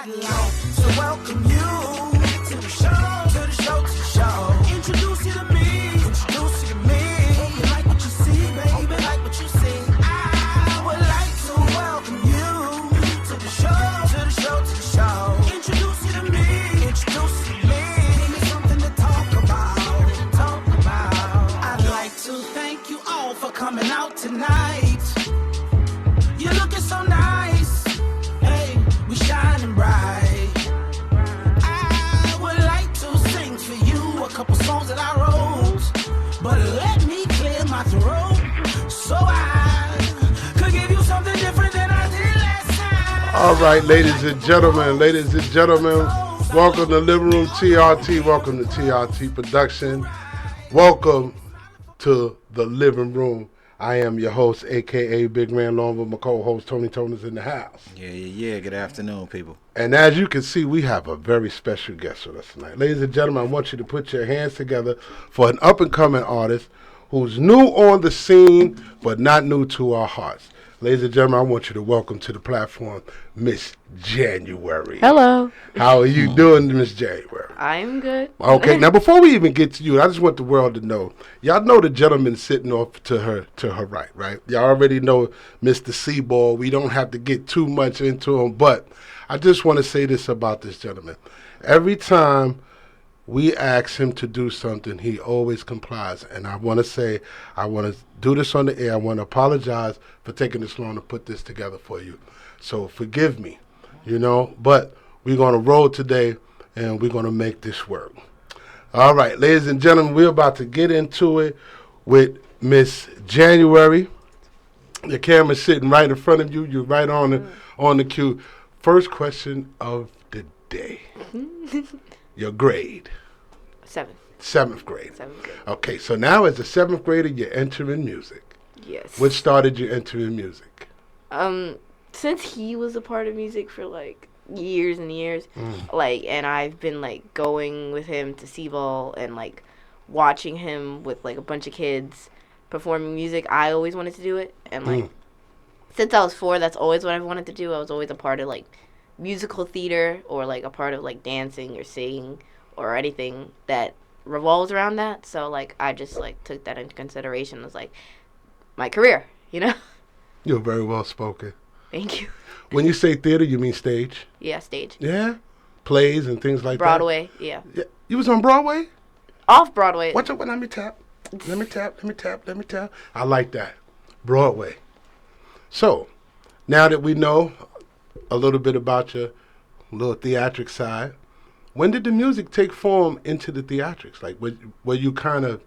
I'd like to welcome you to the show, to the show, to the show. Introduce you to me, introduce you to me. Hope you like what you see, baby, hope you like what you see. I would like to welcome you to the show, to the show, to the show. Introduce you to me, introduce you to me. Give me something to talk about, talk about. I'd like to thank you all for coming out tonight. You're looking so nice. Hey, we shining bright. I would like to sing for you a couple songs that I wrote, but let me clear my throat so I could give you something different than I did last time. All right, ladies and gentlemen, welcome to Living Room TRT. Welcome to TRT Production. Welcome to the Living Room. I am your host, a.k.a. Big Man Long, with my co-host, Tony Toners in the house. Yeah. Good afternoon, people. And as you can see, we have a very special guest with us tonight. Ladies and gentlemen, I want you to put your hands together for an up-and-coming artist who's new on the scene, but not new to our hearts. Ladies and gentlemen, I want you to welcome to the platform, Miss January. Hello. How are you doing, Miss January? I'm good. Okay, now before we even get to you, I just want the world to know. Y'all know the gentleman sitting off to her right? Y'all already know Mr. Seaball. We don't have to get too much into him, but I just want to say this about this gentleman. Every time we ask him to do something, he always complies. And I want to do this on the air. I want to apologize for taking this long to put this together for you. So forgive me, but we're going to roll today and we're going to make this work. All right, ladies and gentlemen, we're about to get into it with Miss January. The camera's sitting right in front of you. You're right on the cue. First question of the day. Your grade. 7th. 7th grade. 7th grade. Okay, so now as a 7th grader, you're entering music. Yes. What started you entering music? Since he was a part of music for years and years, and I've been going with him to Seaball and watching him with a bunch of kids performing music. I always wanted to do it, and since I was 4, that's always what I wanted to do. I was always a part of musical theater or a part of dancing or singing or anything that revolves around that. So I just took that into consideration as my career, You're very well spoken. Thank you. When you say theater, you mean stage? Yeah, stage. Yeah? Plays and things like Broadway, that? yeah. You was on Broadway? Off Broadway. Watch out, let me tap. Let me tap. I like that. Broadway. So, now that we know a little bit about your little theatric side, when did the music take form into the theatrics? Were you kind of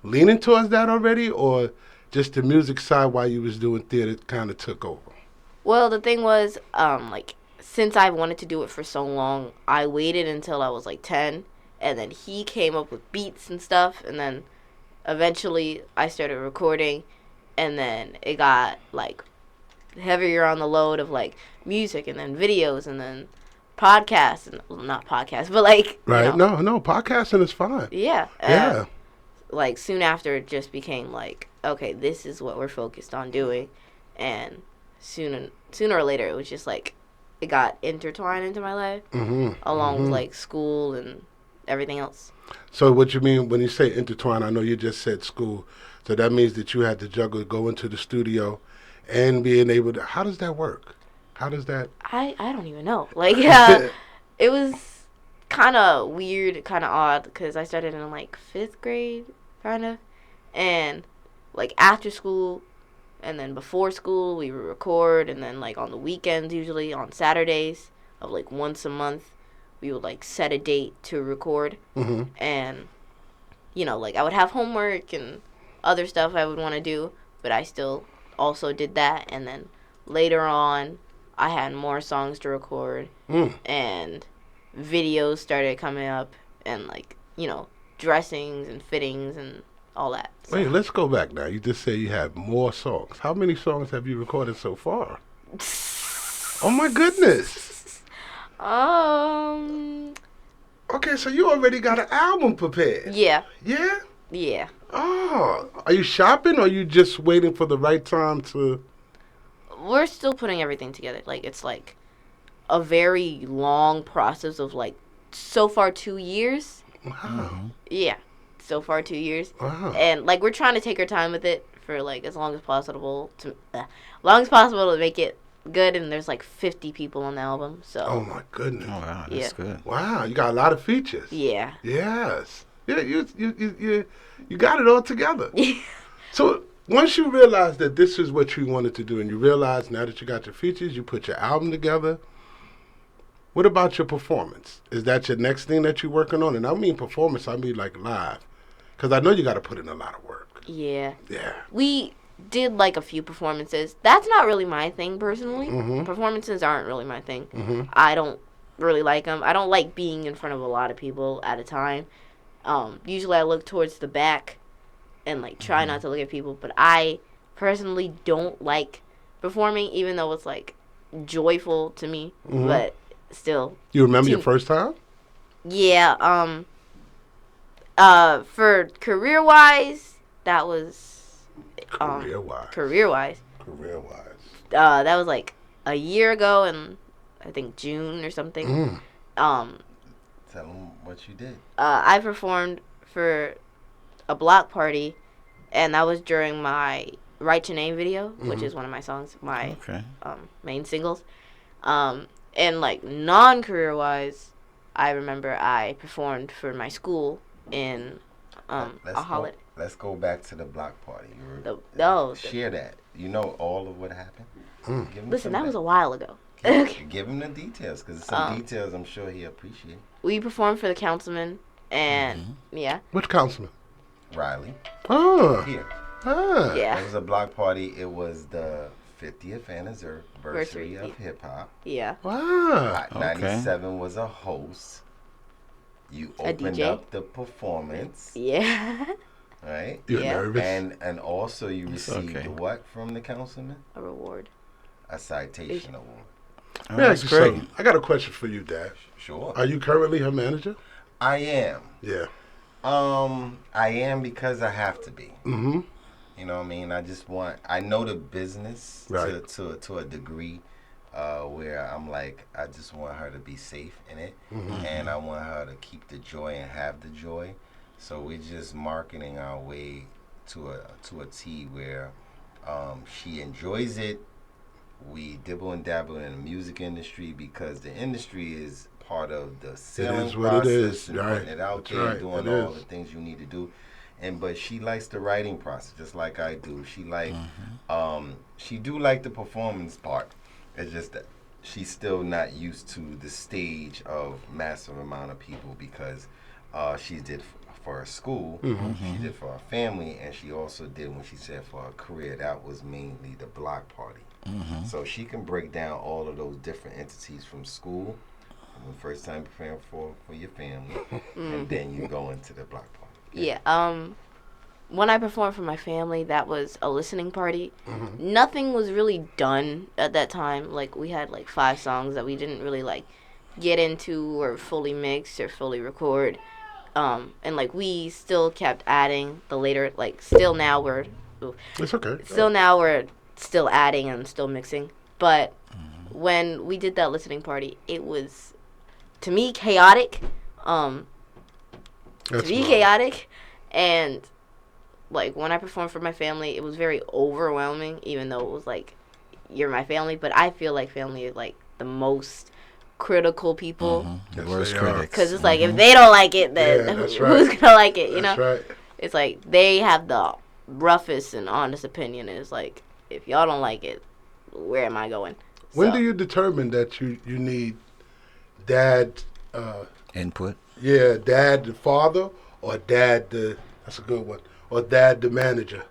leaning towards that already, or just the music side while you was doing theater kind of took over? Well, the thing was, since I wanted to do it for so long, I waited until I was 10, and then he came up with beats and stuff, and then eventually I started recording, and then it got heavier on the load of music, and then videos, and then podcasts, and not podcasts, but right. No, podcasting is fine. Yeah. Yeah. Soon after, it just became okay, this is what we're focused on doing, and sooner or later, it was just it got intertwined into my life, along with school and everything else. So what you mean when you say intertwine? I know you just said school, so that means that you had to juggle going to the studio and being able to. How does that work? How does that? I don't even know. It was kind of weird, kind of odd, because I started in 5th grade, kind of, and after school. And then before school, we would record, and then, on the weekends, usually on Saturdays, of, once a month, we would, set a date to record. And, I would have homework and other stuff I would want to do, but I still also did that. And then later on, I had more songs to record, and videos started coming up, and, dressings and fittings and all that. So. Wait, let's go back now. You just said you had more songs. How many songs have you recorded so far? Oh my goodness. Okay, so you already got an album prepared. Yeah. Yeah? Yeah. Oh, are you shopping or are you just waiting for the right time to? We're still putting everything together. It's a very long process of like so far 2 years. Wow. Yeah, so far 2 years. Wow. And like we're trying to take our time with it for like as long as possible to make it good. And there's like 50 people on the album, so Oh my goodness. Oh wow, Yeah. that's good. Wow, you got a lot of features. yeah. Yes. Yeah, you got it all together. So once you realized that this is what you wanted to do, and you realized now that you got your features, you put your album together. What about your performance? Is that your next thing that you're working on? And I don't mean performance, I mean like live, because I know you got to put in a lot of work. Yeah. Yeah. We did like a few performances. That's not really my thing personally. Mhm. Performances aren't really my thing. Mhm. I don't really like them. I don't like being in front of a lot of people at a time. Usually I look towards the back and like try not to look at people, but I personally don't like performing, even though it's like joyful to me. Mhm. But still, You remember your Team- first time? yeah. For career wise, that was Career-wise. career wise. Career-wise. That was like a year ago, in I think June or something. Mm. Tell them what you did. I performed for a block party, and that was during my Write Your Name video, which is one of my songs, my Okay. main singles. And like non-career wise, I remember I performed for my school in a holiday. Let's go back to the block party. Share that. You know all of what happened. Mm. Give him Listen, some that was of a while ago. Give him the details, because some details I'm sure he appreciate. We performed for the councilman, and yeah, Which councilman? Riley, Oh. here. Ah. yeah, It was a block party. It was the 50th anniversary Anniversary, of hip hop. yeah. Wow. Hot 97 was a host. You A opened DJ? up the performance, Yeah. right? You're Yeah. nervous? And also you It's received okay. what from the councilman? A reward. A citation award. Oh, Let me that's ask you great. something. I got a question for you, Dad. Sure. Are you currently her manager? I am. Yeah. I am because I have to be. Mm-hmm. You know what I mean? I know the business Right. to a degree where I'm like, I just want her to be safe in it. Mm-hmm. And I want her to keep the joy and have the joy. So we're just marketing our way to a T where she enjoys it. We dibble and dabble in the music industry because the industry is part of the selling is what it process is, and right. putting it out That's there, right, doing it all is. the things you need to do. But she likes the writing process just like I do. She like she do like the performance part. It's just that she's still not used to the stage of massive amount of people because she did for her school, she did for her family, and she also did when she said for her career. That was mainly the block party. So she can break down all of those different entities from school, the first time preparing for your family, and then you go into the block party. Yeah. When I performed for my family, that was a listening party. Nothing was really done at that time. Like we had like 5 songs that we didn't really like get into or fully mix or fully record. And like we still kept adding the later, like still now we're It's okay. still adding and still mixing. But when we did that listening party, it was to me chaotic. That's To be wild. chaotic, and like when I performed for my family, it was very overwhelming. Even though it was like you're my family, but I feel like family is like the most critical people The Yes, worst they are. critics. because it's like if they don't like it, then Yeah, that's who's right. gonna like it? You That's know, right. it's like they have the roughest and honest opinion. It's like if y'all don't like it, where am I going? When So, do you determine that you need dad, Input. dad the father, or dad the, that's a good one, or dad the manager?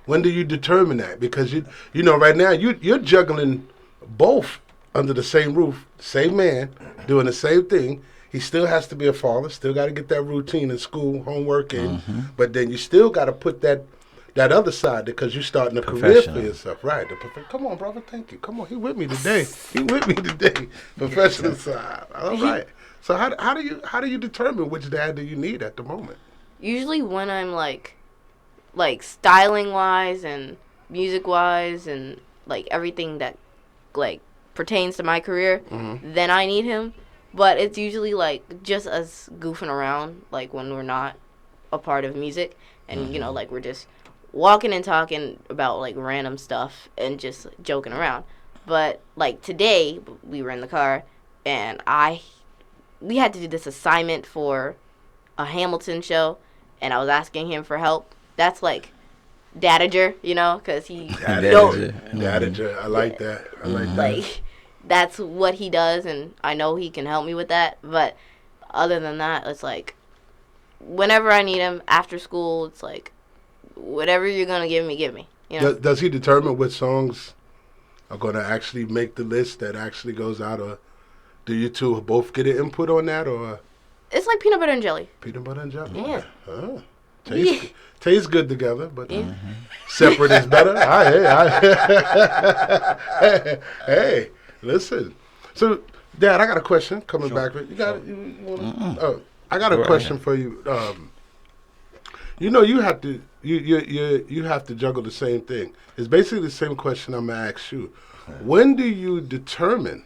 When do you determine that? Because you know right now you're juggling both under the same roof, same man doing the same thing. He still has to be a father, still got to get that routine in school, homework in, but then you still got to put that other side because you're starting a career for Professional. yourself, right? Come on, brother, thank you. Come on, he with me today. Professional side, all right. So how do you determine which dad do you need at the moment? usually when I'm like styling wise and music wise and like everything that like pertains to my career, then I need him. But it's usually like just us goofing around, like when we're not a part of music, and you know, like we're just walking and talking about like random stuff and just joking around. But like today, we were in the car, and we had to do this assignment for a Hamilton show, and I was asking him for help. That's like dadager, you know, because he Dadager. I like that. I like that. like that's what he does, and I know he can help me with that. But other than that, it's like whenever I need him after school, it's like whatever you're gonna give me, give me. You know? Does he determine which songs are going to actually make the list that actually goes out, or do you two both get an input on that, or It's like peanut butter and jelly. peanut butter and jelly? Yeah. Tastes good together, but separate is better. Hey, listen. So, Dad, I got a question. Coming back, you got you wanna, I got a question for you. You know, you have to you have to juggle the same thing. It's basically the same question I'm gonna ask you. When do you determine,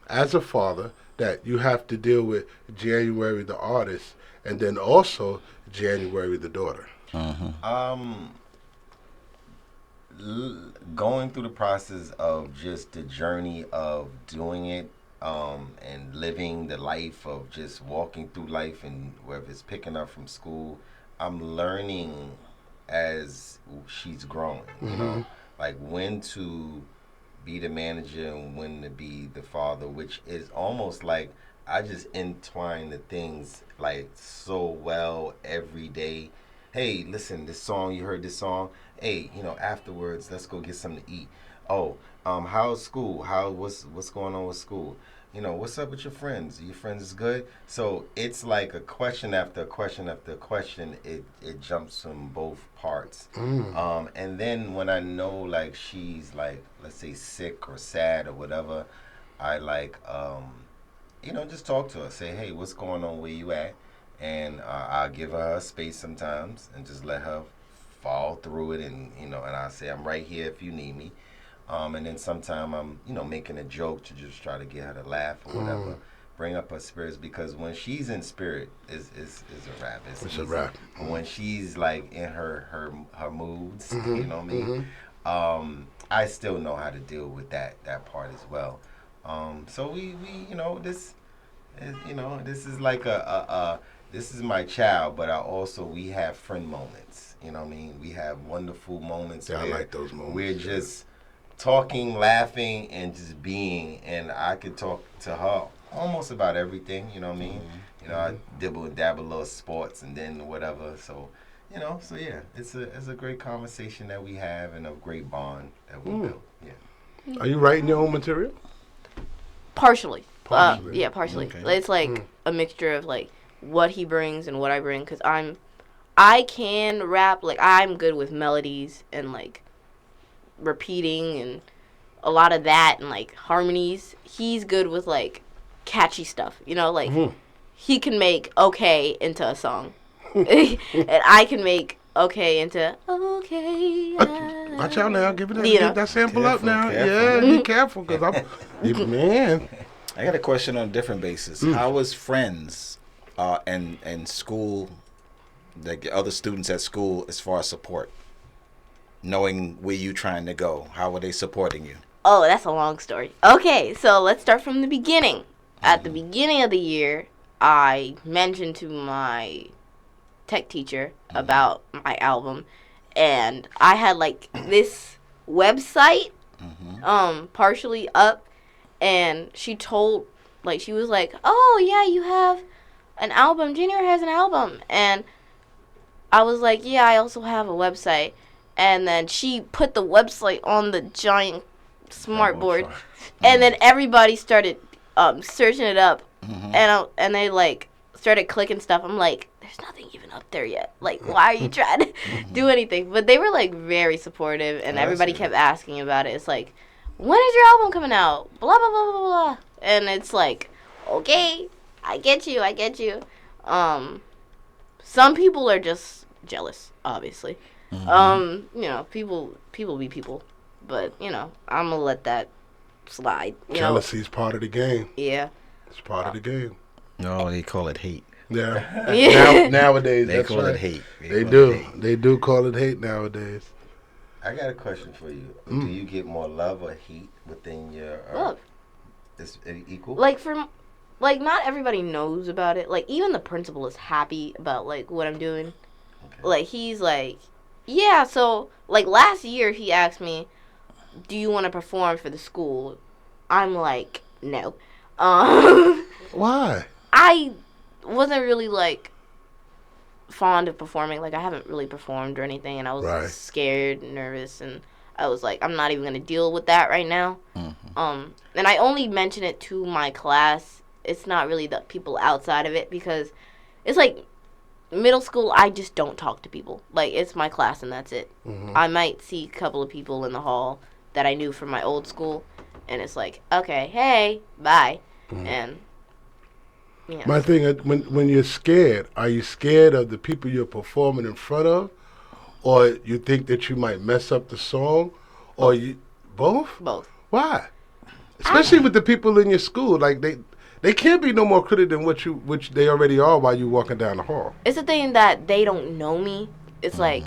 as a father, that you have to deal with January the artist and then also January the daughter? Going through the process of just the journey of doing it, and living the life of just walking through life, and whether it's picking up from school, I'm learning as she's growing, you know, like when to be the manager and when to be the father, which is almost like I just entwine the things like so well every day. Hey, listen, this song, you heard this song? Hey, you know, afterwards, let's go get something to eat. Oh, how's school? What's going on with school? You know, what's up with your friends? Your friends is good? So it's like a question after a question after a question. It jumps from both parts. And then when I know like she's like, let's say sick or sad or whatever, I like, you know, just talk to her. Say, hey, what's going on? Where you at? And I'll give her space sometimes and just let her fall through it. And, you know, and I say, I'm right here if you need me. And then sometime I'm, you know, making a joke to just try to get her to laugh or whatever, bring up her spirits, because when she's in spirit, is a rap. It's a wrap. When she's like in her moods, you know what I mean? I still know how to deal with that part as well. So we you know, this is like this is my child, but we have friend moments. You know what I mean? We have wonderful moments. Yeah, I like those moments. We're just talking, laughing, and just being. And I could talk to her almost about everything. You know what I mean? You know, I dibble and dabble a little sports and then whatever. So, you know, so yeah, it's a great conversation that we have and a great bond that we build. Yeah. Are you writing your own material? Partially. Partially. Yeah, partially. Okay. It's like a mixture of like what he brings and what I bring, because I can rap, like I'm good with melodies and like repeating and a lot of that and like harmonies. He's good with like catchy stuff, you know, like he can make okay into a song. And I can make okay into okay. Watch out now, give that sample up Careful, now. careful. Yeah, be careful, because man. I got a question on a different basis. How was friends and school, like other students at school, as far as support? Knowing where you trying to go, how were they supporting you? Oh, that's a long story. Okay, so let's start from the beginning. At the beginning of the year, I mentioned to my tech teacher about my album, and I had like this website partially up, and she was like, oh yeah, you have an album, Junior has an album. And I was like, yeah, I also have a website. And then she put the website on the giant smart board, and then everybody started searching it up, and they like started clicking stuff. I'm like, there's nothing even up there yet. Like, why are you trying to do anything? But they were like very supportive, and everybody kept asking about it. It's like, when is your album coming out? Blah blah blah blah blah. And it's like, okay, I get you. Some people are just jealous, obviously. You know, people be people, but you know, I'm gonna let that slide. You know? Jealousy's part of the game. Yeah. It's part of the game. No, they call it hate. Yeah. Yeah. Nowadays, They that's call right. it hate. They call do. it hate. They do call it hate nowadays. I got a question for you. Do you get more love or hate within your Love. Is it equal? Like not everybody knows about it. Like even the principal is happy about like what I'm doing. Okay. Like he's like, yeah. So like last year he asked me, "Do you want to perform for the school?" I'm like, no. Why? I wasn't really like fond of performing. Like I haven't really performed or anything, and I was Right. scared, nervous, and I was like, I'm not even gonna deal with that right now. Mm-hmm. And I only mention it to my class. It's not really the people outside of it because it's like middle school. I just don't talk to people. Like it's my class and that's it. Mhm. I might see a couple of people in the hall that I knew from my old school, and it's like, okay, hey, bye, and yeah. My thing is, when you're scared, are you scared of the people you're performing in front of, or you think that you might mess up the song, or you both? Both. Why? Especially with the people in your school, like they can't be no more critic than which they already are while you walking down the hall. It's the thing that they don't know me. It's like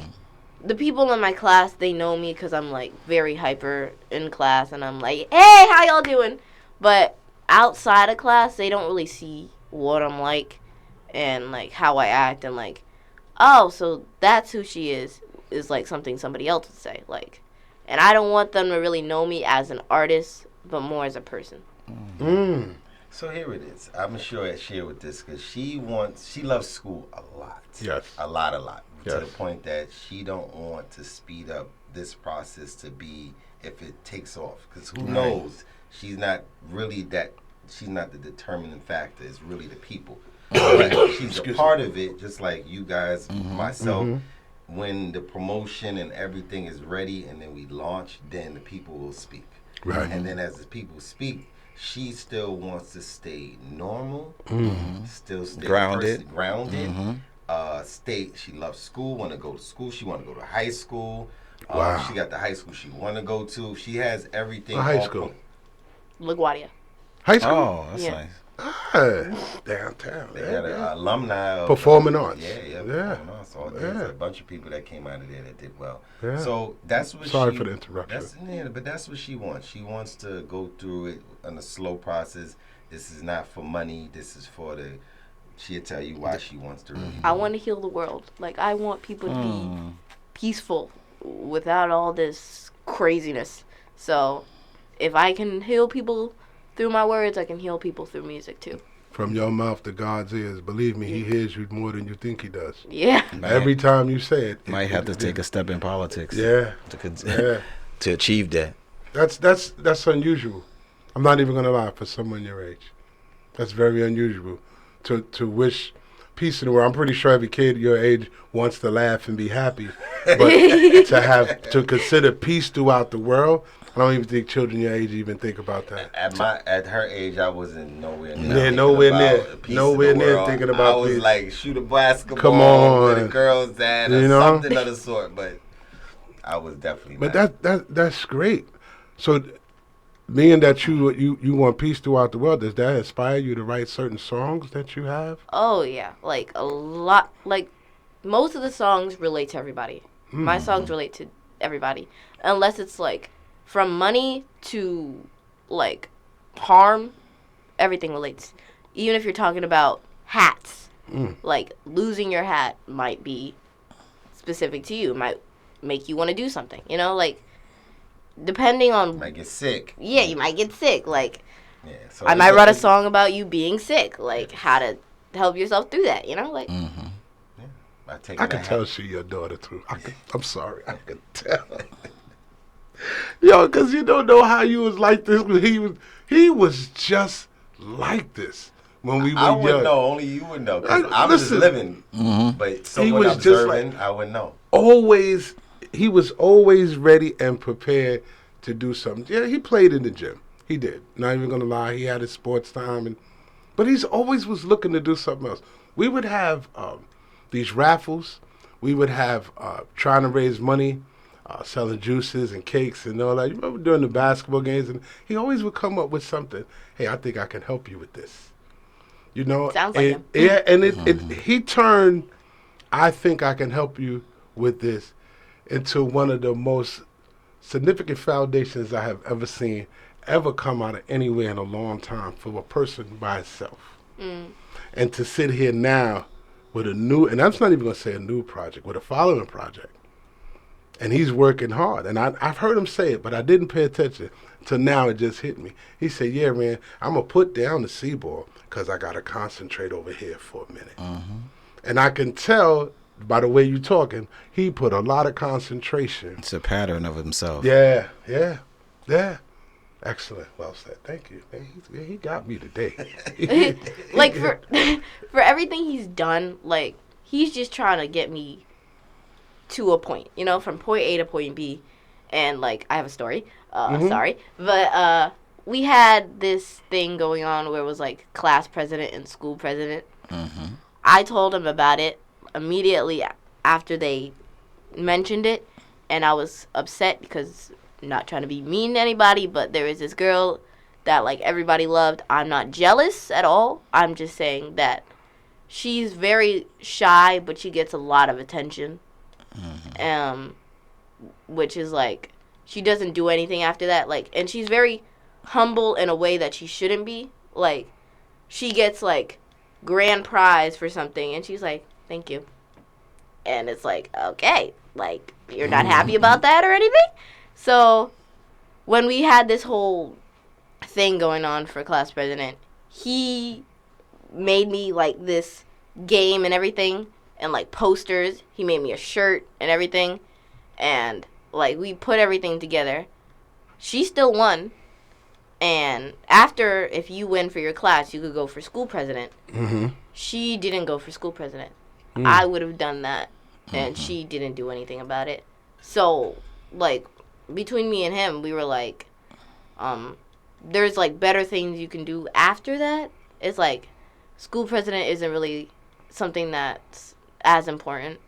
the people in my class, they know me because I'm like very hyper in class, and I'm like, hey, how y'all doing? But outside of class, they don't really see what I'm like and like how I act, and like, oh, so that's who she is like something somebody else would say. Like, and I don't want them to really know me as an artist, but more as a person. Mm. So here it is. I'm sure I share with this because she loves school a lot. Yes. A lot. To Yes. the point that she don't want to speed up this process to be if it takes off. Because who knows? She's not the determining factor. It's really the people. But she's a part of it, just like you guys, myself. When the promotion and everything is ready and then we launch, then the people will speak. Right. And then as the people speak, she still wants to stay normal, still stay Grounded. grounded. She loves school, want to go to school. She want to go to high school. Wow. She got the high school she want to go to. She has everything. What high all school? LaGuardia. High school? Oh, that's Yeah. nice. Downtown. They Yeah, got an yeah. alumni of Performing arts. Yeah, Yeah. performing arts. So there's Yeah. a bunch of people that came out of there that did well. Yeah. So that's what Sorry she, for the interruption. But that's what she wants. She wants to go through it on a slow process. This is not for money. This is for the. She'll tell you why she wants to really. I want to heal the world. Like, I want people to be peaceful without all this craziness. So, if I can heal people through my words, I can heal people through music too. From your mouth to God's ears. Believe me, He hears you more than you think He does. Yeah. Every time you say it. Might have to take a step in politics. Yeah. To to achieve that. That's unusual. I'm not even gonna lie, for someone your age. That's very unusual. To wish peace in the world. I'm pretty sure every kid your age wants to laugh and be happy. But to consider peace throughout the world, I don't even think children your age even think about that. At her age, I wasn't nowhere near. Yeah, thinking nowhere about near. peace in Nowhere the near world. thinking about I was peace. like, shoot a basketball Come on. with a girl's dad or You know? something of the sort. But I was definitely. But not. that's great. So, being that you want peace throughout the world, does that inspire you to write certain songs that you have? Oh, yeah. Like, a lot. Like, most of the songs relate to everybody. My songs relate to everybody. Unless it's, like, from money to, like, harm, everything relates. Even if you're talking about hats. Like, losing your hat might be specific to you. Might make you want to do something. You know, like, depending on... Might get sick. Yeah, you might get sick. Like, Yeah, so I might write a song about you being sick. Like, how to help yourself through that, you know? Like, I can tell she your daughter too. I'm sorry, I can tell. Yo, because you don't know how you was like this when he was just like this when we were I young. wouldn't know. Only you would know. 'Cause I was just Listen. living. But someone was just observing, I wouldn't know. He was always ready and prepared to do something. Yeah, he played in the gym. He did. Not even gonna lie, he had his sports time, but he's always was looking to do something else. We would have these raffles. We would have trying to raise money selling juices and cakes and all that. You remember during the basketball games, and he always would come up with something. Hey, I think I can help you with this. You know, Sounds like him. Yeah, and he turned, I think I can help you with this, into one of the most significant foundations I have ever seen ever come out of anywhere in a long time for a person by itself. And to sit here now with a new, and I'm not even going to say a new project, with a following project. And he's working hard. And I've heard him say it, but I didn't pay attention till now. It just hit me. He said, yeah, man, I'm going to put down the C-ball because I got to concentrate over here for a minute. And I can tell by the way you're talking, he put a lot of concentration. It's a pattern of himself. Yeah. Excellent. Well said. Thank you. He got me today. Like, for everything he's done, like, he's just trying to get me to a point, you know, from point A to point B. And, like, I have a story. Sorry. But we had this thing going on where it was, like, class president and school president. I told him about it immediately after they mentioned it. And I was upset because, not trying to be mean to anybody, but there is this girl that, like, everybody loved. I'm not jealous at all. I'm just saying that she's very shy, but she gets a lot of attention. Which is, like, she doesn't do anything after that. Like, and she's very humble in a way that she shouldn't be. Like, she gets, like, grand prize for something, and she's like, thank you. And it's like, okay, like, you're not happy about that or anything? So, when we had this whole thing going on for class president, he made me, like, this game and everything, and, like, posters. He made me a shirt and everything, and, like, we put everything together. She still won, and after, if you win for your class, you could go for school president. She didn't go for school president. I would have done that, and she didn't do anything about it. So, like, between me and him, we were like, there's, like, better things you can do after that. It's like, school president isn't really something that's as important.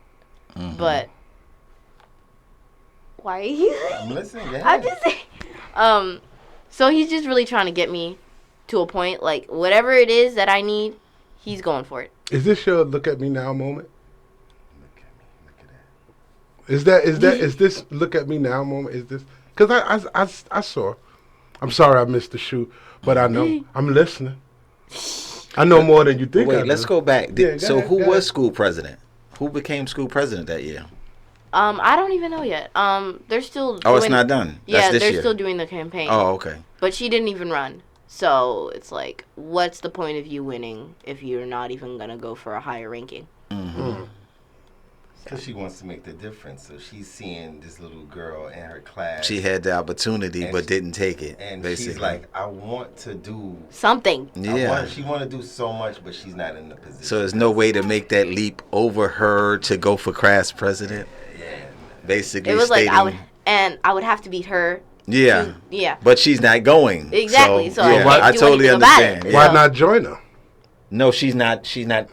But why are you? I'm listening. Yeah. I'm just saying. So he's just really trying to get me to a point. Like, whatever it is that I need, he's going for it. Is this your look at me now moment? Look at that. Is this look at me now moment? Is this because I saw? I'm sorry I missed the shoot, but I know I'm listening. I know more than you think. Wait, let's go back. So who go was ahead. school president? Who became school president that year? I don't even know yet. They're still. Oh, it's not done. Yeah, That's this they're year. still doing the campaign. Oh, okay. But she didn't even run. So it's like, what's the point of you winning if you're not even gonna go for a higher ranking? Because she wants to make the difference. So she's seeing this little girl in her class. She had the opportunity And but she- didn't take it. And basically. she's like, I want to do. Something. yeah. She want to do so much, but she's not in the position. So there's no way to make that leap over her to go for class president. Yeah. Basically, It was like stating, I would have to beat her. yeah, Yeah. but she's not going. Exactly. So yeah, I can't I do totally anything about it. understand. Why Yeah. not join her? No, she's not. She's not.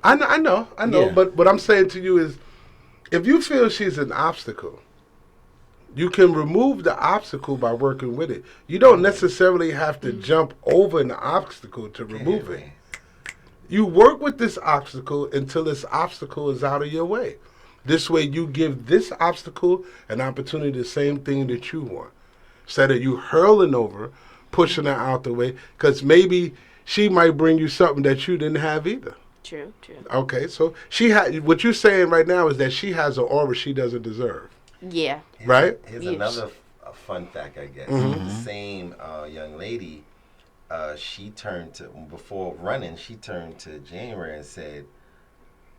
I know. Yeah. But what I'm saying to you is, if you feel she's an obstacle, you can remove the obstacle by working with it. You don't necessarily have to jump over an obstacle to remove it. You work with this obstacle until this obstacle is out of your way. This way you give this obstacle an opportunity to the same thing that you want. Instead of you hurling over, pushing her out the way, because maybe she might bring you something that you didn't have either. True. Okay, so what you're saying right now is that she has an aura she doesn't deserve, Yeah. right? Here's Yes. another fun fact, I guess. The same young lady, she turned to, before running, she turned to January and said,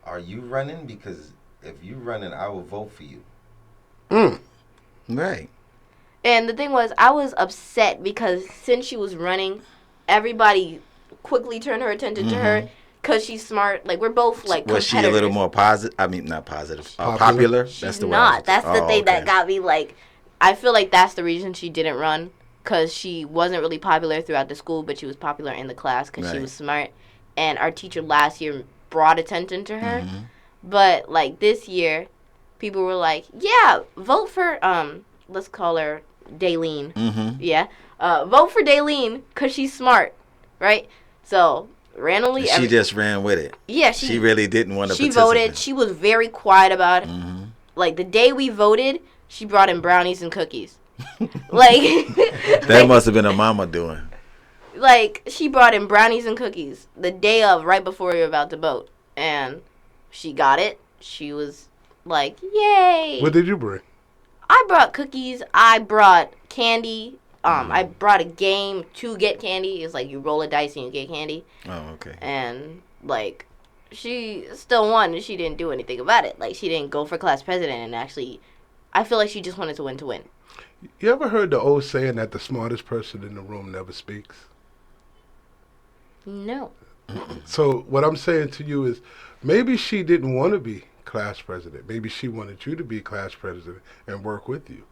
are you running? Because if you running, I will vote for you. Right. And the thing was, I was upset because since she was running, everybody quickly turned her attention to her because she's smart. Like, we're both, like, Was she a little competitors. more positive? I mean, not positive. Popular? Popular? She's That's the word. not. That's the thing that okay. got me, like, I feel like that's the reason she didn't run, because she wasn't really popular throughout the school, but she was popular in the class because she Right. was smart. And our teacher last year brought attention to her. But, like, this year, people were like, yeah, vote for, let's call her Daleen. Mm-hmm. Yeah. Vote for Daleen because she's smart, right? So, randomly. She just ran with it. Yeah, she really didn't want to She participate. voted. She was very quiet about it. Mm-hmm. Like, the day we voted, she brought in brownies and cookies. Like. That must have been her mama doing. Like, she brought in brownies and cookies the day of, right before we were about to vote. And she got it. She was like, yay. What did you bring? I brought cookies. I brought candy. I brought a game to get candy. It's like you roll a dice and you get candy. Oh, okay. And, like, she still won and she didn't do anything about it. Like, she didn't go for class president and actually, I feel like she just wanted to win. You ever heard the old saying that the smartest person in the room never speaks? No. So what I'm saying to you is maybe she didn't want to be class president. Maybe she wanted you to be class president and work with you.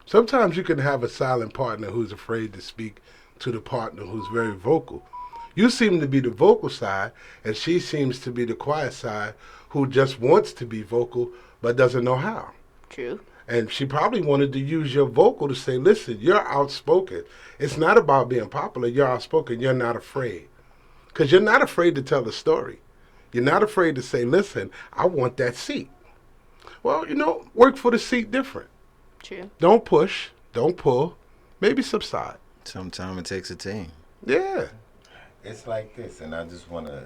Sometimes you can have a silent partner who's afraid to speak to the partner who's very vocal. You seem to be the vocal side, and she seems to be the quiet side who just wants to be vocal but doesn't know how. True. And she probably wanted to use your vocal to say, listen, you're outspoken. It's not about being popular. You're outspoken. You're not afraid. Because you're not afraid to tell the story. You're not afraid to say, listen, I want that seat. Well, work for the seat different. True. Don't push. Don't pull. Maybe subside. Sometimes it takes a team. Yeah. It's like this, and I just want to,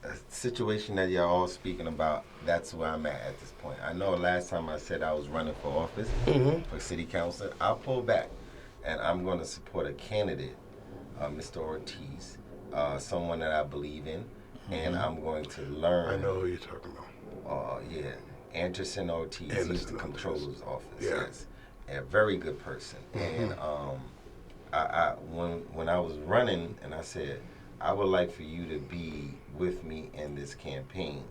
a situation that y'all all speaking about, that's where I'm at this point. I know last time I said I was running for office, for city council, I'll pull back, and I'm going to support a candidate, Mr. Ortiz, someone that I believe in, and I'm going to learn. I know who you're talking about. Yeah, Anderson Ortiz, he's the controller's office. Yeah. Yes, a very good person. And when I was running, and I said, I would like for you to be with me in this campaign.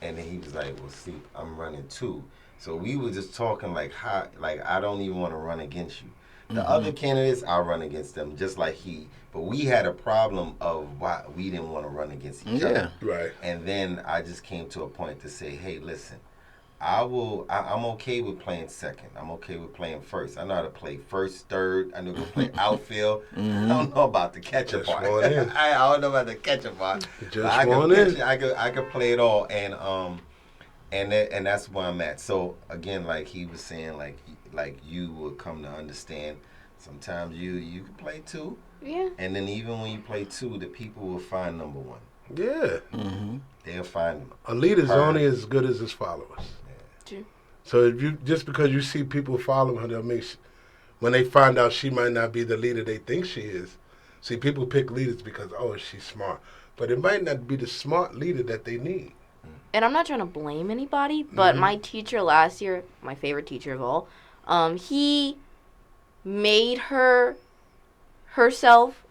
And then he was like, well, see, I'm running too. So we were just talking like, I don't even want to run against you. The other candidates, I'll run against them just like he. But we had a problem of why we didn't want to run against each other. Right. And then I just came to a point to say, hey, listen, I'm okay with playing second. I'm okay with playing first. I know how to play first, third. I know how to play outfield. I don't know about the catcher Just part. want in. I don't know about the catcher part. Just I want in. I could play it all, and that's where I'm at. So again, like he was saying, like you will come to understand. Sometimes you can play two. Yeah. And then even when you play two, the people will find number one. Yeah. They'll find A leader's only as good as his followers. True. So if you just because you see people following her, they'll when they find out she might not be the leader they think she is. See, people pick leaders because she's smart, but it might not be the smart leader that they need. And I'm not trying to blame anybody, but my teacher last year, my favorite teacher of all, he made herself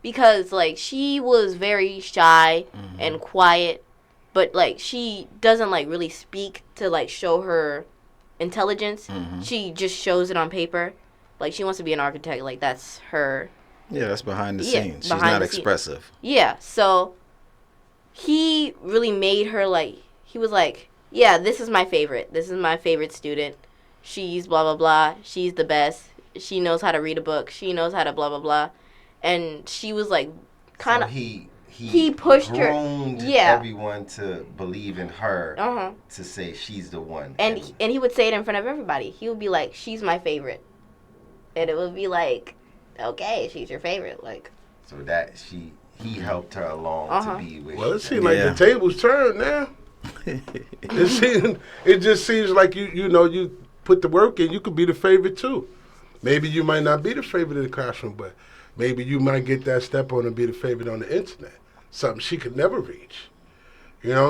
because she was very shy and quiet, but she doesn't really speak to show her intelligence. She just shows it on paper. She wants to be an architect. That's her. Yeah, that's behind the scenes. She's behind not the expressive. Yeah, so he really made her he was like, yeah, this is my favorite. This is my favorite student. She's blah blah blah. She's the best. She knows how to read a book. She knows how to blah blah blah. And she was kind of. So he pushed her. Everyone to believe in her to say she's the one. And he would say it in front of everybody. He would be like, she's my favorite. And it would be like, okay, she's your favorite. So that he helped her along to be with. Well, it seems like the tables turned now. It just seems like you put the work in, you could be the favorite too. Maybe you might not be the favorite in the classroom, but maybe you might get that step on and be the favorite on the internet. Something she could never reach.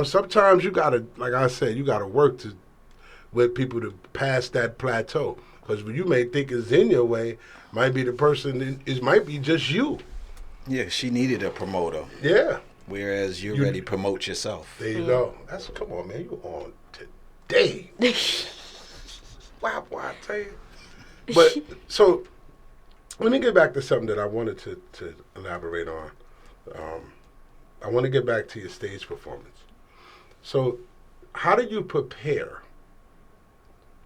Sometimes you gotta, like I said, you gotta work with people to pass that plateau. Because you may think it's in your way, might be the person, it might be just you. Yeah, she needed a promoter. Yeah. Whereas you already promote yourself. There you go. Come on, man, you on today. Wow, I tell you. But, so, let me get back to something that I wanted to elaborate on. I want to get back to your stage performance. So, how do you prepare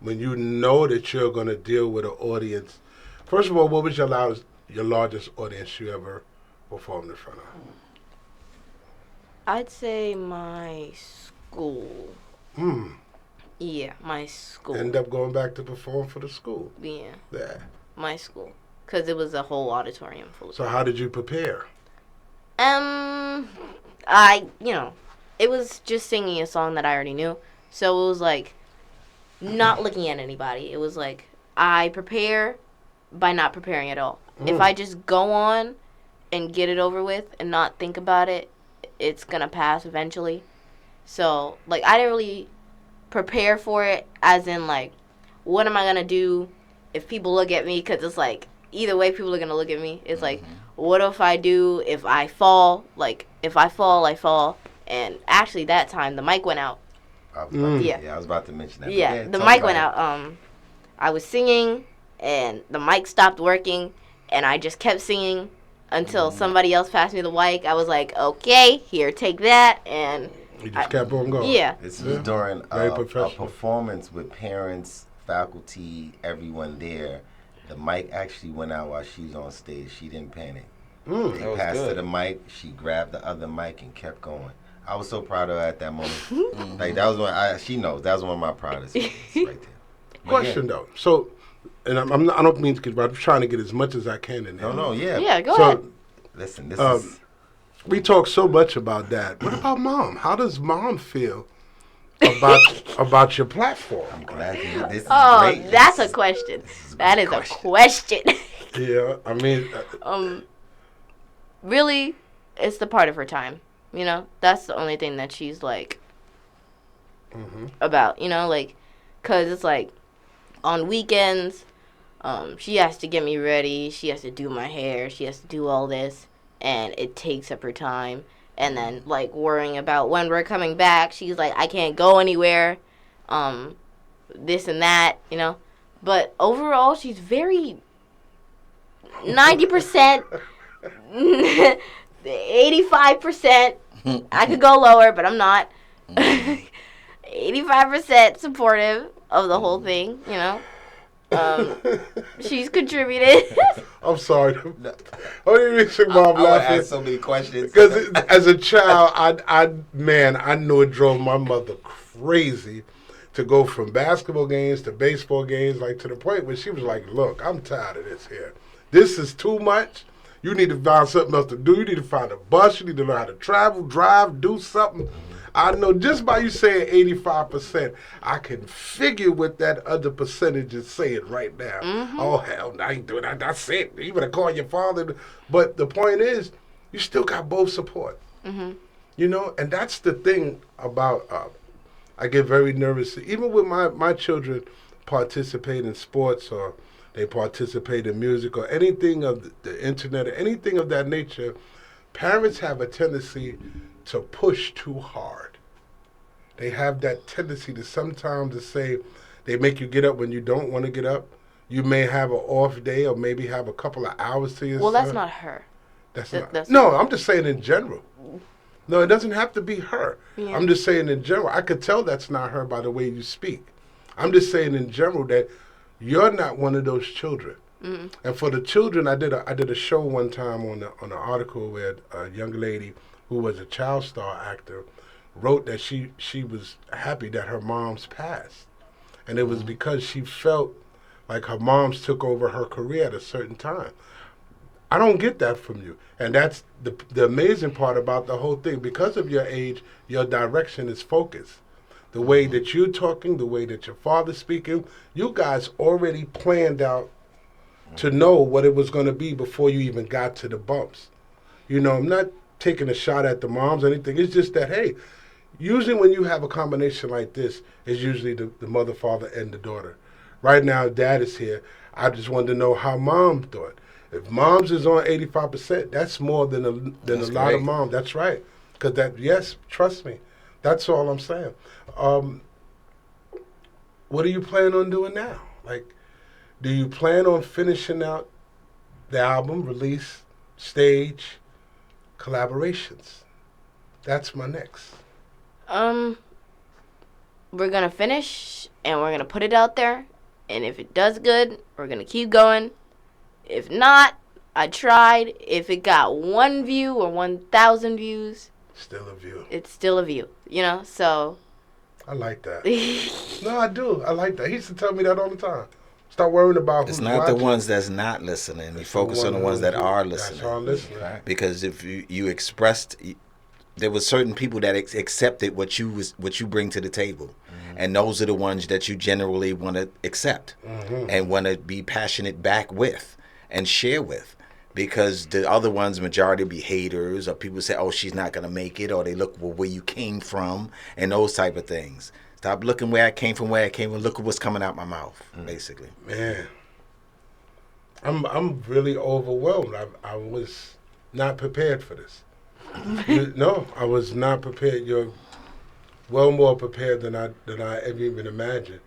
when you know that you're going to deal with an audience? First of all, what was your largest audience you ever performed in front of? I'd say my school. Yeah, my school. End up going back to perform for the school. Yeah, Yeah. my school. Because it was a whole auditorium full of So how did you prepare? It was just singing a song that I already knew. So it was like not looking at anybody. It was like I prepare by not preparing at all. If I just go on and get it over with and not think about it, it's going to pass eventually. So, like, I didn't really prepare for it as in, like, what am I going to do if people look at me? Because it's like, either way, people are going to look at me. It's like, what if I do if I fall? Like, if I fall, I fall. And actually, that time, the mic went out. I was about to mention that. Yeah, the mic went out. I was singing, and the mic stopped working, and I just kept singing until somebody else passed me the mic. I was like, okay, here, take that, and You just kept on going. yeah. This was during Very a professional. performance with parents, faculty, everyone there. The mic actually went out while she was on stage. She didn't panic. They That was passed her good. the mic. She grabbed the other mic and kept going. I was so proud of her at that moment. Like that was she knows that was one of my proudest moments right there. But Question though. So, and I don't mean to get, but I'm trying to get as much as I can in there. No, yeah. Yeah, go So ahead. Listen, this is. we talk so much about that. What about mom? How does mom feel about your platform? I'm glad you. This is Oh, great. that's a question. That is a question. Yeah, I mean, Really, it's the part of her time. You know, that's the only thing that she's like about. You know, like, cause it's like on weekends, she has to get me ready. She has to do my hair. She has to do all this, and it takes up her time. And then like worrying about when we're coming back, she's like, I can't go anywhere. This and that, you know. But overall, she's very 90%, 85%. I could go lower, but I'm not. 85% supportive of the whole thing, you know. She's contributed. I'm sorry. I didn't mean to mom I would laughing. ask so many questions. Because as a child, I know it drove my mother crazy to go from basketball games to baseball games, like to the point where she was like, "Look, I'm tired of this here. This is too much. You need to find something else to do. You need to find a bus. You need to learn how to travel, drive, do something." I know just by you saying 85%, I can figure what that other percentage is saying right now. Oh, hell, no, I ain't doing that. That's it. You better call your father. But the point is, you still got both support. You know, and that's the thing about, I get very nervous. Even with my children participate in sports or they participate in music or anything of the internet or anything of that nature, parents have a tendency to push too hard. They have that tendency to sometimes to say, they make you get up when you don't want to get up. You may have an off day or maybe have a couple of hours to yourself. Well, that's not her. That's Th- not. that's- No, I'm just saying in general. No, it doesn't have to be her. Yeah. I'm just saying in general. I could tell that's not her by the way you speak. I'm just saying in general that you're not one of those children. And for the children, I did a show one time on an article where a young lady who was a child star actor wrote that she was happy that her mom's passed, and it was because she felt like her mom's took over her career at a certain time. I don't get that from you, and that's the amazing part about the whole thing. Because of your age, your direction is focused. The way that you're talking, the way that your father's speaking, you guys already planned out to know what it was going to be before you even got to the bumps. You know, I'm not taking a shot at the moms or anything. It's just that, hey, usually when you have a combination like this, it's usually the mother, father, and the daughter. Right now, dad is here. I just wanted to know how mom thought. If mom's is on 85%, that's more than a lot of great. moms. That's right. Because yes, trust me. That's all I'm saying. What do you plan on doing now? Like, do you plan on finishing out the album, release, stage, collaborations? That's my next. We're gonna finish and we're gonna put it out there. And if it does good, we're gonna keep going. If not, I tried. If it got 1 view or 1,000 views, Still a view. it's still a view. You know, so. I like that. No, I do. I like that. He used to tell me that all the time. Stop worrying about It's who's not watching. the ones that's not listening. You It's focus on the ones that are listening. That's all listening. Because if you expressed, there were certain people that accepted what you bring to the table, and those are the ones that you generally want to accept and want to be passionate back with and share with. Because the other ones, majority be haters, or people say, "Oh, she's not gonna make it," or they look where you came from, and those type of things. Stop looking where I came from. Look at what's coming out my mouth, basically. Man, I'm really overwhelmed. I was not prepared for this. No, I was not prepared. You're well more prepared than I ever even imagined.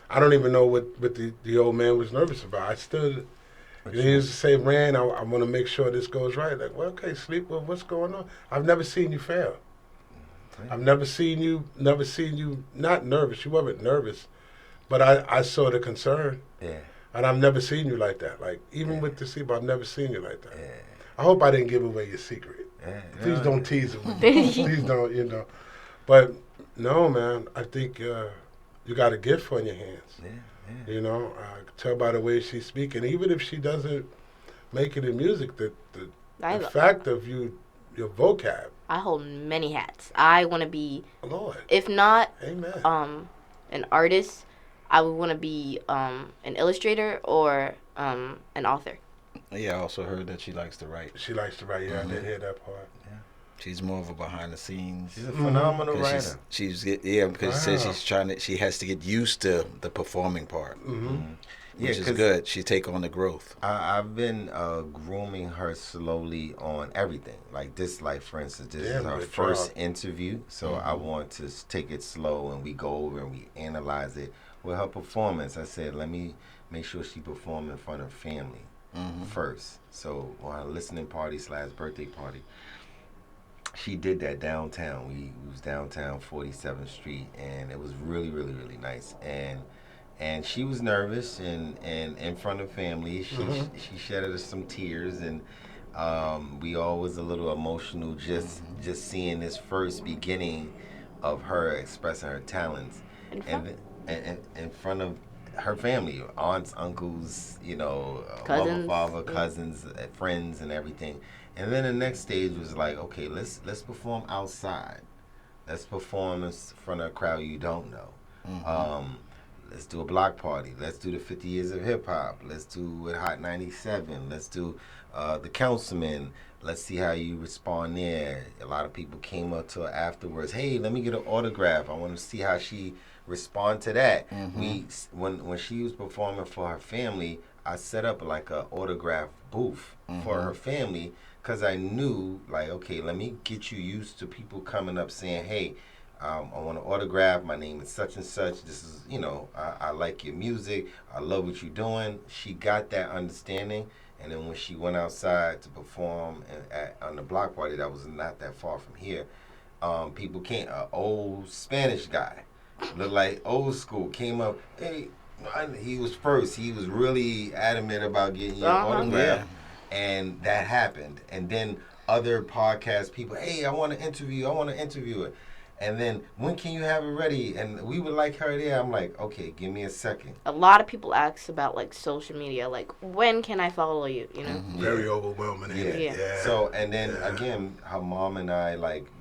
I don't even know what the old man was nervous about. I still. He used to say, "Rand, I want to make sure this goes right." Like, well, okay, sleep. Well, what's going on? I've never seen you fail. I've never seen you not nervous. You weren't nervous, but I saw the concern. Yeah. And I've never seen you like that. Like, even with the sleep, I've never seen you like that. Yeah. I hope I didn't give away your secret. Yeah. Please don't tease it with me. Please don't, But, no, man, I think you got a gift on your hands. Yeah. I can tell by the way she's speaking. Even if she doesn't make it in music, the fact of your vocab. I hold many hats. I want to be, Lord. if not, Amen. an artist, I would want to be an illustrator or an author. Yeah, I also heard that she likes to write. She likes to write. Yeah, I did hear that part. She's more of a behind the scenes. She's a phenomenal writer. Because she has to get used to the performing part, which is good. She take on the growth. I've been grooming her slowly on everything. Like this, for instance, this is her first interview, so I want to take it slow and we go over and we analyze it. With her performance, I said, let me make sure she perform in front of family first. So on her listening party / birthday party, she did that downtown. We was downtown 47th Street, and it was really, really, really nice. And she was nervous, and in front of family, she shedded some tears, and we all was a little emotional just seeing this first beginning of her expressing her talents, and in front of her family, aunts, uncles, Cousins. mother, father, cousins, friends, and everything. And then the next stage was like, okay, let's perform outside. Let's perform in front of a crowd you don't know. Let's do a block party. Let's do the 50 years of hip hop. Let's do it Hot 97. Let's do the Councilman. Let's see how you respond there. A lot of people came up to her afterwards. Hey, let me get an autograph. I want to see how she respond to that. When she was performing for her family, I set up like a autograph booth for her family. Because I knew, okay, let me get you used to people coming up saying, hey, I want an autograph. My name is such and such. This is, I like your music. I love what you're doing. She got that understanding. And then when she went outside to perform on the block party that was not that far from here, people came, an old Spanish guy, looked like old school, came up, hey, he was first. He was really adamant about getting your autograph. Yeah. And that happened. And then other podcast people, hey, I want to interview it. And then, when can you have it ready? And we would like her there. I'm like, okay, give me a second. A lot of people ask about social media, when can I follow you? Very overwhelming. Yeah. So, and then again, her mom and I,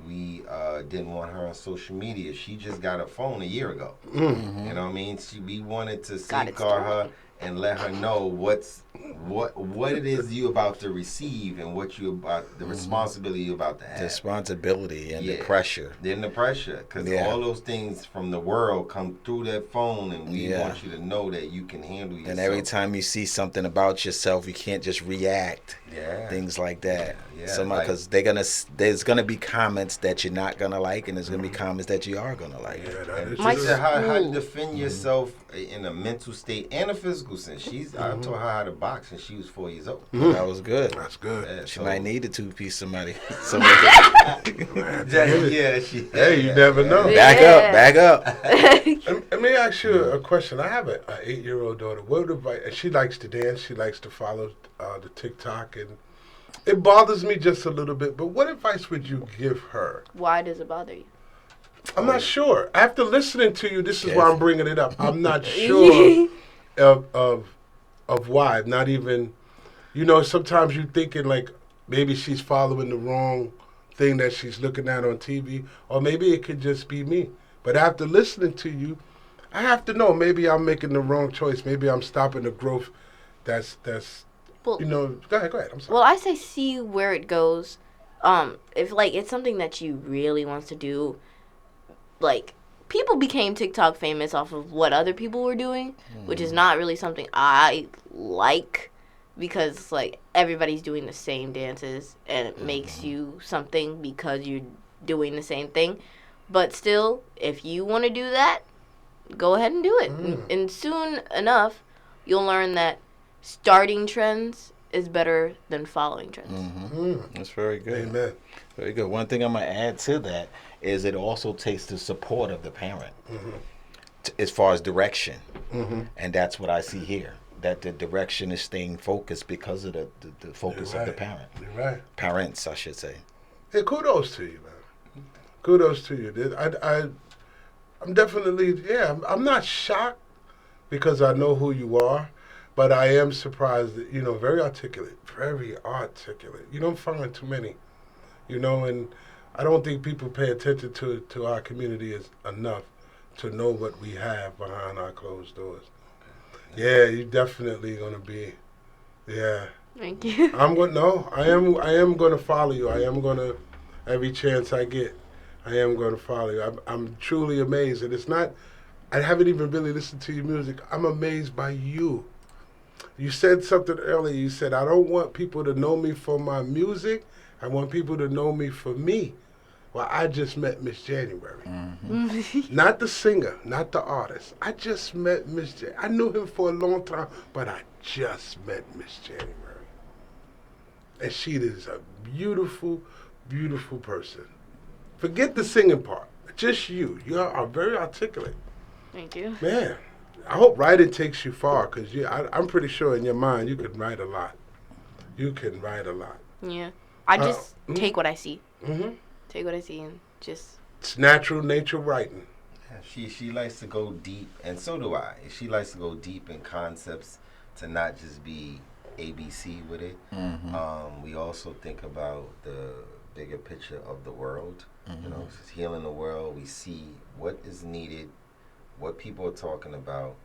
we didn't want her on social media. She just got a phone a year ago. You know what I mean? We wanted to safeguard her and let her know what it is you about to receive and what you about the responsibility you about to have. The responsibility and the pressure. Then the pressure, because all those things from the world come through that phone, and we want you to know that you can handle yourself. And every time you see something about yourself, you can't just react. Yeah. Things like that. Yeah. Because there's gonna be comments that you're not gonna like, and there's gonna be comments that you are gonna like. Yeah, that is She said how to defend yourself in a mental state and a physical sense. I taught her how to box. since she was 4 years old. That was good. That's good. Yeah, She so- might need a two-piece somebody. Yeah, she. Hey, you never know. Yeah. Back up. Let me ask you a question. I have an 8-year-old daughter. What advice? And she likes to dance. She likes to follow the TikTok, and it bothers me just a little bit. But what advice would you give her? Why does it bother you? I'm not sure. After listening to you, this is why I'm bringing it up. I'm not sure of why. Not even, sometimes you're thinking like maybe she's following the wrong thing that she's looking at on TV, or maybe it could just be me. But after listening to you, I have to know maybe I'm making the wrong choice. Maybe I'm stopping the growth. That's Well, Go ahead. I'm sorry. Well, I say see where it goes. If like it's something that she really wants to do, like people became TikTok famous off of what other people were doing, which is not really something I like because like everybody's doing the same dances and it makes you something because you're doing the same thing. But still, if you want to do that, go ahead and do it. And soon enough, you'll learn that starting trends is better than following trends. That's very good. Amen. Very good. One thing I'm going to add to that is it also takes the support of the parent as far as direction. And that's what I see here, that the direction is staying focused because of the focus of the parent. You're right. Parents, I should say. Hey, kudos to you, man. Kudos to you. I'm definitely, I'm not shocked because I know who you are, but I am surprised that, very articulate. You don't find too many, and I don't think people pay attention to our community enough to know what we have behind our closed doors. Yeah, you definitely going to be, Thank you. I am going to follow you. I am going to, every chance I get, I am going to follow you. I'm truly amazed. And it's not, I haven't even really listened to your music. I'm amazed by you. You said something earlier. You said, I don't want people to know me for my music. I want people to know me for me. Well, I just met Miss January. Not the singer, not the artist. I just met Miss January. I knew him for a long time, but I just met Miss January. And she is a beautiful, beautiful person. Forget the singing part. Just you. You are very articulate. Thank you. Man, I hope writing takes you far because I'm pretty sure in your mind you can write a lot. You can write a lot. Yeah. I just take what I see. Mm-hmm. Take what I see and just... It's natural nature writing. She likes to go deep, and so do I. She likes to go deep in concepts to not just be ABC with it. We also think about the bigger picture of the world. Just healing the world. We see what is needed, what people are talking about,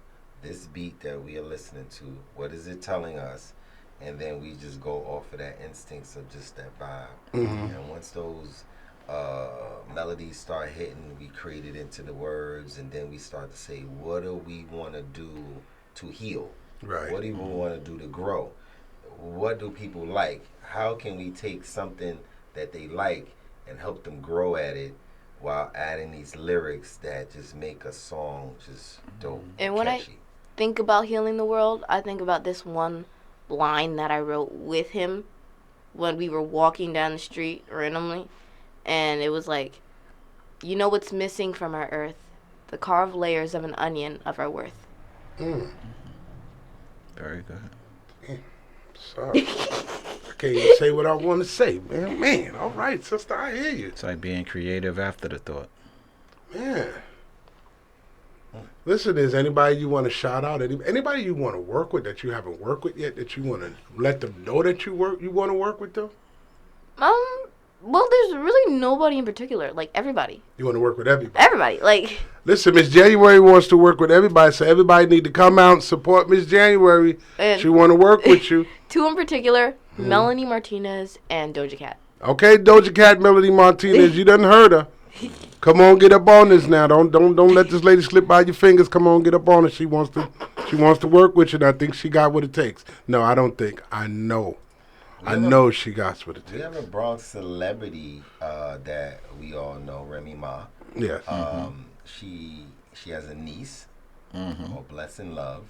this beat that we are listening to, what is it telling us, and then we just go off of that instincts of just that vibe. And once those melodies start hitting, we create it into the words, and then we start to say, what do we want to do to heal? Right. What do we want to do to grow? What do people like? How can we take something that they like and help them grow at it while adding these lyrics that just make a song just dope And when catchy? I think about healing the world, I think about this one line that I wrote with him when we were walking down the street randomly. And it was like, you know what's missing from our earth? The carved layers of an onion of our worth. Mm. Very good. Sorry. I can't even say what I want to say, man. Man, all right, sister, I hear you. It's like being creative after the thought. Man. Listen, is anybody you want to shout out? Anybody you want to work with that you haven't worked with yet that you want to let them know that you want to work with them? Well, there's really nobody in particular. Like, everybody. You want to work with everybody? Everybody. Like... Listen, Miss January wants to work with everybody, so everybody need to come out and support Miss January. And she want to work with you. Two in particular, Melanie Martinez and Doja Cat. Okay, Doja Cat, Melody Martinez, you done heard her. Come on, get up on this now. Don't let this lady slip by your fingers. Come on, get up on it. She wants to work with you, and I think she got what it takes. No, I don't think. I know. I know she got what it takes. We have a Bronx celebrity that we all know, Remy Ma. Yes. She has a niece called Blessing Love.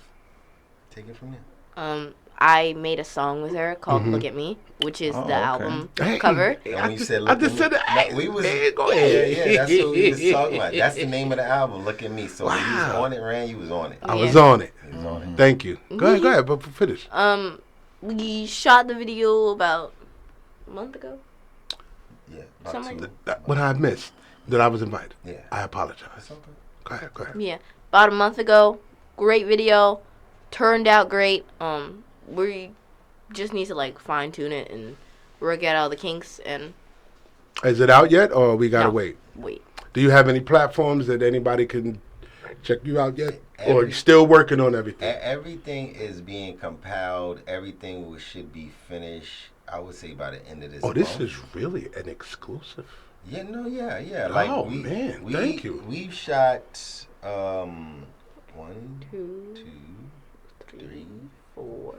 Take it from here. I made a song with her called "Look at Me," which is the okay. album Hey, cover. And when you said I look just at said me, that. no, we was Hey, go yeah, ahead. yeah, that's what we was talking about. That's the name of the album. Look at me. So when you was Wow. on it, Rand, you was on it. I was Yeah. on it. You was on it. Thank you. Go ahead, but finish. We shot the video about a month ago. Yeah, about Something two. like What I missed, that I was invited. Yeah. I apologize. That's okay. Go ahead. Yeah, about a month ago. Great video, turned out great. We just need to like fine tune it and work out all the kinks and Is it out yet, or we gotta No. wait? wait. Do you have any platforms that anybody can check you out yet, or Every- you still working on everything? Everything is being compiled. Everything should be finished, I would say, by the end of this Oh, this month. is really an exclusive. Yeah, no, yeah. Like Oh, man, thank you. We've shot 1, 2, 2, 3, 4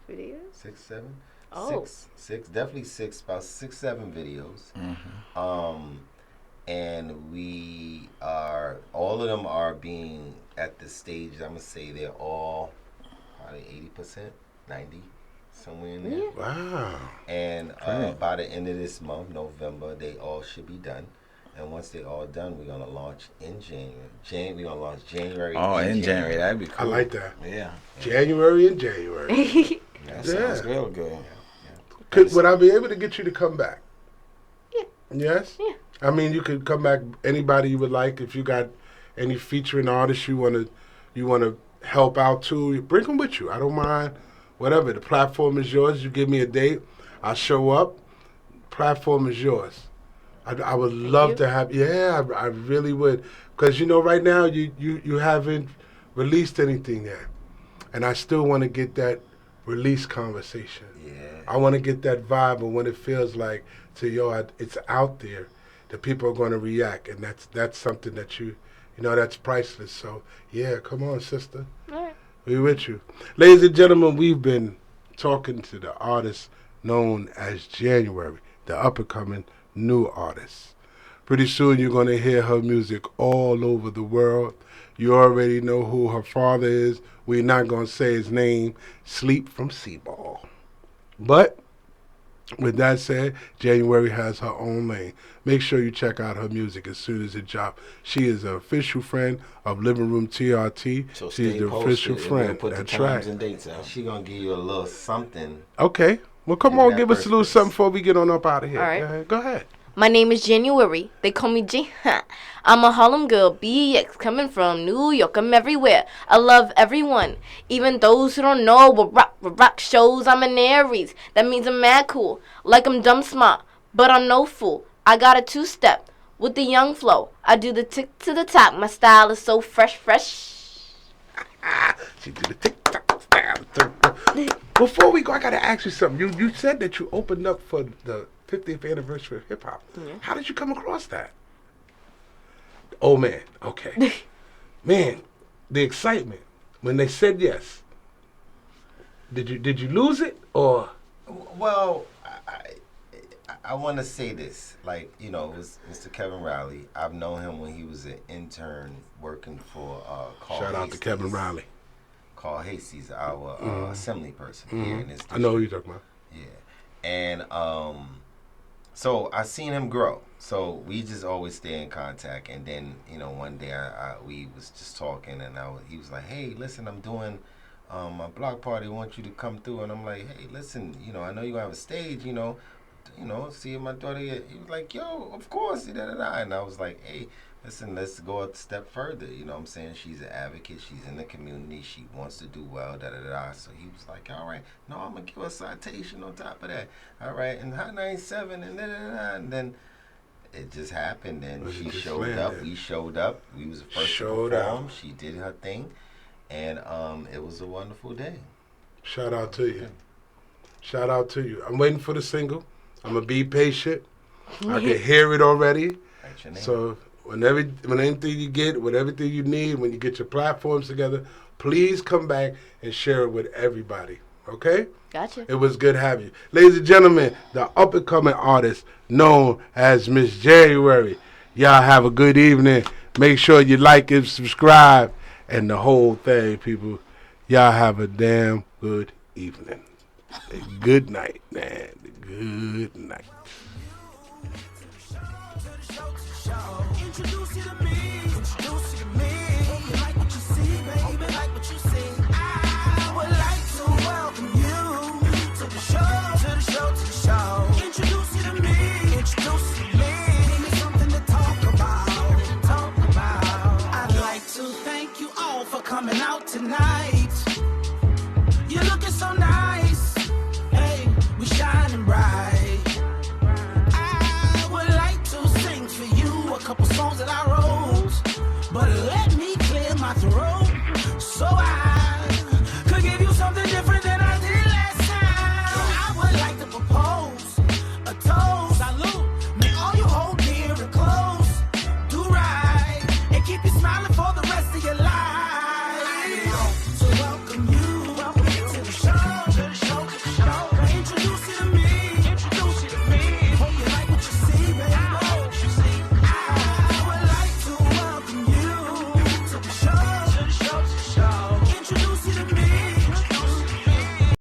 videos. 6, 7. Oh. Six, definitely six, about 6, 7 videos. And we are, all of them are being at the stage, I'm gonna say they're all probably 80%, 90, somewhere in there. Yeah. Wow. And by the end of this month, November, they all should be done. And once they all done, we're gonna launch in January. We're gonna launch January. Oh, in January, that'd be cool. I like that. Yeah, January and January. that Yeah. sounds real good. Would I be able to get you to come back? Yeah. Yes? Yeah. I mean, you could come back anybody you would like. If you got any featuring artists you wanna help out too, bring them with you. I don't mind. Whatever. The platform is yours. You give me a date, I'll show up. Platform is yours. I would love you. to have. Yeah, I really would. Because right now you haven't released anything yet, and I still want to get that release conversation. Yeah. I want to get that vibe of when it feels like it's out there, that people are going to react, and that's something that that's priceless. So yeah, come on, sister, Alright. we with you, ladies and gentlemen. We've been talking to the artist known as January, the up and coming new artist. Pretty soon you're going to hear her music all over the world. You already know who her father is. We're not going to say his name. Sleep from Seaball. But with that said, January has her own lane. Make sure you check out her music as soon as it drops. She is an official friend of Living Room TRT. So She's stay the posted, official and we'll friend. put That's the times right. and dates out. She gonna give you a little something. Okay. Well, come Give on, that give us a first little place. something before we get on up out of here. All right. Go ahead. My name is January. They call me J. I'm a Harlem girl, BX, coming from New York. I'm everywhere. I love everyone, even those who don't know what rock shows. I'm an Aries. That means I'm mad cool, like I'm dumb smart, but I'm no fool. I got a 2-step with the young flow. I do the tick to the top. My style is so fresh. She did the tick-tock style. Before we go, I got to ask you something. You said that you opened up for the 50th anniversary of hip-hop. How did you come across that? Oh, man. Okay. Man, the excitement when they said yes. Did you lose it, or? Well, I want to say this. Like, it was Mr. Kevin Riley. I've known him when he was an intern working for Carl Shout out to Kevin Riley. Carl Hasties, our assembly person here in this district. I know who you're talking about. Yeah. And so I seen him grow. So we just always stay in contact. And then, one day we was just talking, and he was like, "Hey, listen, I'm doing my block party. I want you to come through." And I'm like, "Hey, listen, I know you have a stage, see my daughter." He was like, "Yo, of course." And I was like, "Hey, listen, let's go a step further." You know what I'm saying? She's an advocate. She's in the community. She wants to do well, So he was like, "All right, no, I'm going to give her a citation on top of that. All right, and Hot 97 and And then it just happened, and she just showed landed. up. We showed up. We was the first Showed to up. perform. She did her thing, and it was a wonderful day. Shout out to you. Shout out to you. I'm waiting for the single. I'm going to be patient. I can hear it already. Write your name. So when anything you get, with everything you need, when you get your platforms together, please come back and share it with everybody. Okay? Gotcha. It was good having you. Ladies and gentlemen, the up-and-coming artist known as Miss January. Y'all have a good evening. Make sure you like and subscribe and the whole thing, people. Y'all have a damn good evening. Good night, man. Good night. Introduce you to me. Introduce you to me. Hope you like what you see, baby. Like what you see. I would like to welcome you to the show. To the show. To the show. Introduce you to me. Introduce you to me. Give me something to talk about. Talk about. I'd like to thank you all for coming out tonight.